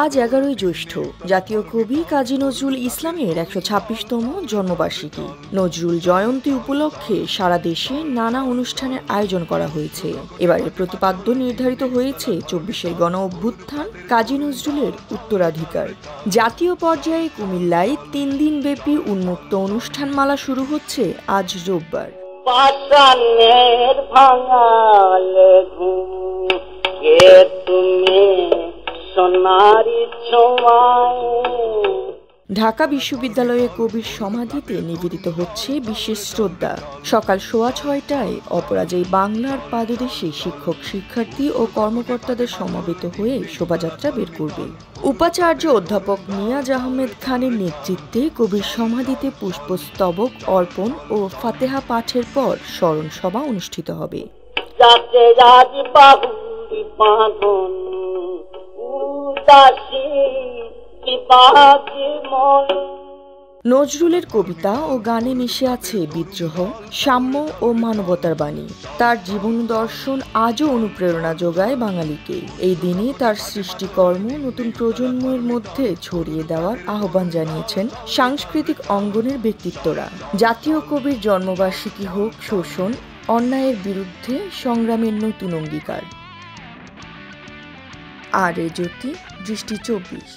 আজ 11ই জ্যৈষ্ঠ জাতীয় কবি কাজী নজরুল ইসলামের 126তম জন্মবার্ষিকী। নজরুল জয়ন্তী উপলক্ষে সারা দেশে নানা অনুষ্ঠানের আয়োজন করা হয়েছে। এবারের প্রতিপাদ্য নির্ধারিত হয়েছে 24-এর গণ অভ্যুত্থান কাজী নজরুলের উত্তরাধিকার। জাতীয় পর্যায়ে কুমিল্লায় 3 দিনব্যাপী উন্মুক্ত অনুষ্ঠানমালা শুরু হচ্ছে আজ রোববার। ঢাকা বিশ্ববিদ্যালয়ে কবির সমাধিতে নিবেদিত হচ্ছে বিশেষ শ্রদ্ধা। সকাল 6:15টায় অপরাজেয় বাংলার পাদদেশে শিক্ষক, শিক্ষার্থী ও কর্মকর্তাদের সমবেত হয়ে শোভাযাত্রা বের করবে। উপাচার্য অধ্যাপক নিয়াজ আহমেদ খানের নেতৃত্বে কবির সমাধিতে পুষ্পস্তবক অর্পণ ও ফাতেহা পাঠের পর স্মরণ সভা অনুষ্ঠিত হবে। নজরুলের কবিতা ও গানে মিশে আছে বিদ্রোহ, সাম্য ও মানবতার বাণী। তার জীবন দর্শন আজও অনুপ্রেরণা যোগায় বাঙালিকে। এই দিনে তার সৃষ্টিকর্ম নতুন প্রজন্মের মধ্যে ছড়িয়ে দেওয়ার আহ্বান জানিয়েছেন সাংস্কৃতিক অঙ্গনের ব্যক্তিত্বরা। জাতীয় কবির জন্মবার্ষিকী হোক শোষণ, অন্যায়ের বিরুদ্ধে সংগ্রামের নতুন অঙ্গীকার। আর এ জ্যোতি, দৃষ্টি 24।